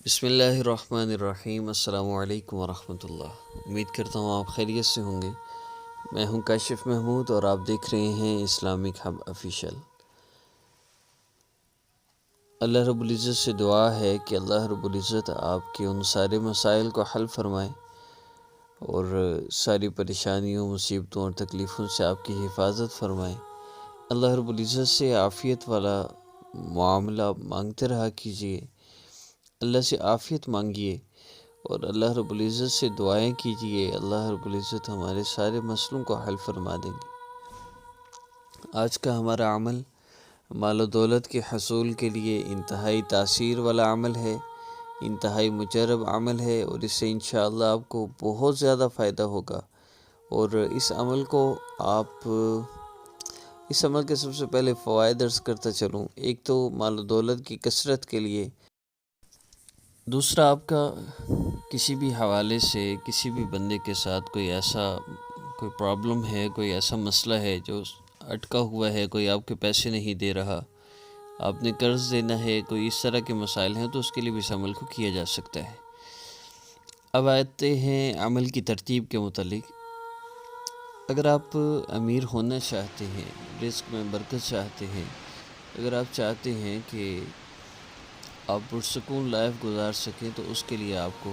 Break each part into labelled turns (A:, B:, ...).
A: بسم اللہ الرحمن الرحیم۔ السلام علیکم ورحمۃ اللہ۔ امید کرتا ہوں آپ خیریت سے ہوں گے۔ میں ہوں کاشف محمود اور آپ دیکھ رہے ہیں اسلامک ہب آفیشیل۔ اللہ رب العزت سے دعا ہے کہ اللہ رب العزت آپ کے ان سارے مسائل کو حل فرمائے اور ساری پریشانیوں، مصیبتوں اور تکلیفوں سے آپ کی حفاظت فرمائے۔ اللہ رب العزت سے عافیت والا معاملہ مانگتے رہا کیجیے، اللہ سے عافیت مانگیے اور اللہ رب العزت سے دعائیں کیجیے۔ اللہ رب العزت ہمارے سارے مسئلوں کو حل فرما دیں گے۔ آج کا ہمارا عمل مال و دولت کے حصول کے لیے انتہائی تاثیر والا عمل ہے، انتہائی مجرب عمل ہے اور اس سے انشاءاللہ آپ کو بہت زیادہ فائدہ ہوگا۔ اور اس عمل کے سب سے پہلے فوائد عرض کرتا چلوں۔ ایک تو مال و دولت کی کثرت کے لیے، دوسرا آپ کا کسی بھی حوالے سے کسی بھی بندے کے ساتھ کوئی پرابلم ہے، کوئی ایسا مسئلہ ہے جو اٹکا ہوا ہے، کوئی آپ کے پیسے نہیں دے رہا، آپ نے قرض دینا ہے، کوئی اس طرح کے مسائل ہیں تو اس کے لیے بھی اس عمل کو کیا جا سکتا ہے۔ اب آتے ہیں عمل کی ترتیب کے متعلق۔ اگر آپ امیر ہونا چاہتے ہیں، رزق میں برکت چاہتے ہیں، اگر آپ چاہتے ہیں کہ آپ پرسکون لائف گزار سکیں تو اس کے لیے آپ کو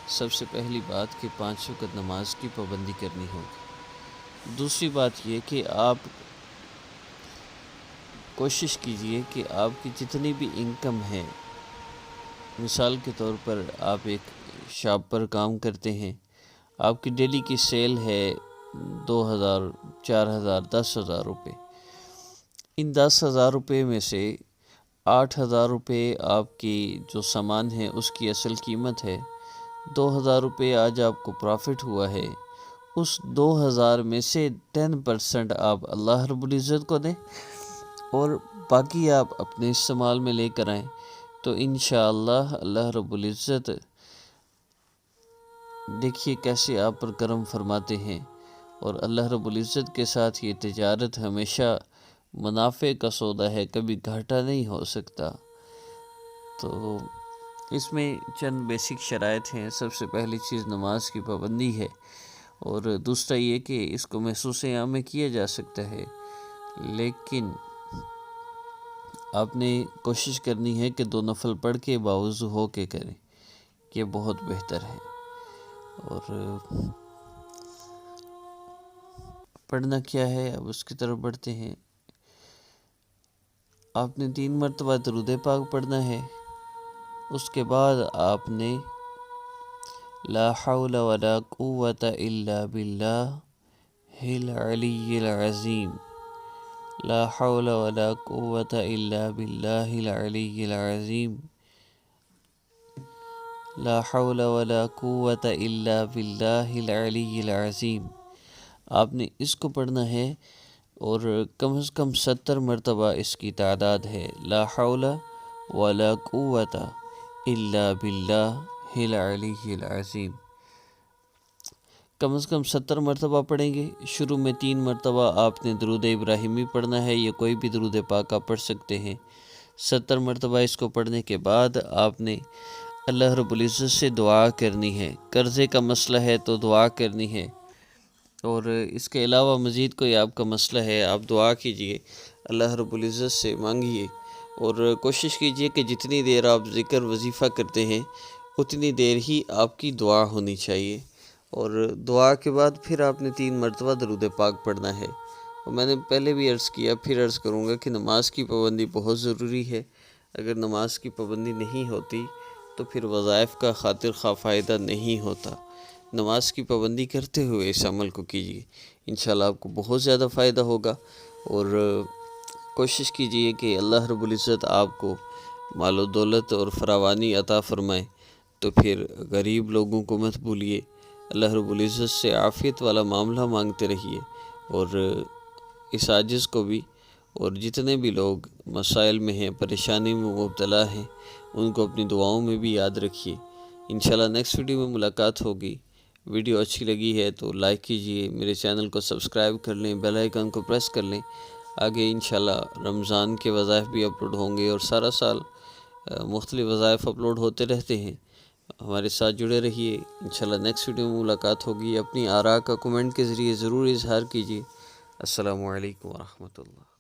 A: سب سے پہلی بات کہ 5 وقت نماز کی پابندی کرنی ہوگی۔ دوسری بات یہ کہ آپ کوشش کیجئے کہ آپ کی جتنی بھی انکم ہے، مثال کے طور پر آپ ایک شاپ پر کام کرتے ہیں، آپ کی ڈیلی کی سیل ہے 2000، 4000، 10,000 روپے۔ ان 10,000 روپے میں سے 8,000 روپے آپ کی جو سامان ہے اس کی اصل قیمت ہے، 2,000 روپے آج آپ کو پرافٹ ہوا ہے، اس 2,000 میں سے 10% آپ اللہ رب العزت کو دیں اور باقی آپ اپنے استعمال میں لے کر آئیں، تو انشاءاللہ اللہ رب العزت دیکھیے کیسے آپ پر کرم فرماتے ہیں۔ اور اللہ رب العزت کے ساتھ یہ تجارت ہمیشہ منافع کا سودا ہے، کبھی گھاٹا نہیں ہو سکتا۔ تو اس میں چند بیسک شرائط ہیں۔ سب سے پہلی چیز نماز کی پابندی ہے، اور دوسرا یہ کہ اس کو محسوس عام میں کیا جا سکتا ہے، لیکن آپ نے کوشش کرنی ہے کہ 2 نفل پڑھ کے باوضو ہو کے کریں، یہ بہت بہتر ہے۔ اور پڑھنا کیا ہے، اب اس کی طرف بڑھتے ہیں۔ آپ نے 3 مرتبہ درود پاک پڑھنا ہے، اس کے بعد آپ نے لا حول ولا قوة الا باللہ العلی العظیم، لا حول ولا قوة الا باللہ العلی العظیم، لا حول ولا قوة الا باللہ العلی العظیم۔ آپ نے اس کو پڑھنا ہے اور کم از کم 70 مرتبہ اس کی تعداد ہے، لا حول ولا قوة الا باللہ العلی العظیم۔ کم از کم 70 مرتبہ پڑھیں گے۔ شروع میں 3 مرتبہ آپ نے درود ابراہیمی پڑھنا ہے، یا کوئی بھی درود پاک آپ پڑھ سکتے ہیں۔ 70 مرتبہ اس کو پڑھنے کے بعد آپ نے اللہ رب العزت سے دعا کرنی ہے۔ قرضے کا مسئلہ ہے تو دعا کرنی ہے، اور اس کے علاوہ مزید کوئی آپ کا مسئلہ ہے، آپ دعا کیجئے، اللہ رب العزت سے مانگیے، اور کوشش کیجئے کہ جتنی دیر آپ ذکر وظیفہ کرتے ہیں اتنی دیر ہی آپ کی دعا ہونی چاہیے۔ اور دعا کے بعد پھر آپ نے 3 مرتبہ درود پاک پڑھنا ہے۔ اور میں نے پہلے بھی عرض کیا، پھر عرض کروں گا کہ نماز کی پابندی بہت ضروری ہے۔ اگر نماز کی پابندی نہیں ہوتی تو پھر وظائف کا خاطر خواہ فائدہ نہیں ہوتا۔ نماز کی پابندی کرتے ہوئے اس عمل کو کیجیے، انشاءاللہ آپ کو بہت زیادہ فائدہ ہوگا۔ اور کوشش کیجیے کہ اللہ رب العزت آپ کو مال و دولت اور فراوانی عطا فرمائے، تو پھر غریب لوگوں کو مت بھولیے، اللہ رب العزت سے عافیت والا معاملہ مانگتے رہیے، اور اس عاجز کو بھی، اور جتنے بھی لوگ مسائل میں ہیں، پریشانی میں مبتلا ہیں، ان کو اپنی دعاؤں میں بھی یاد رکھیے۔ انشاءاللہ نیکسٹ ویڈیو میں ملاقات ہوگی۔ ویڈیو اچھی لگی ہے تو لائک کیجئے، میرے چینل کو سبسکرائب کر لیں، بیل آئیکن کو پریس کر لیں۔ آگے انشاءاللہ رمضان کے وظائف بھی اپلوڈ ہوں گے، اور سارا سال مختلف وظائف اپلوڈ ہوتے رہتے ہیں، ہمارے ساتھ جڑے رہیے۔ انشاءاللہ نیکسٹ ویڈیو میں ملاقات ہوگی۔ اپنی آراء کا کمنٹ کے ذریعے ضرور اظہار کیجیے۔ السلام علیکم ورحمۃ اللہ۔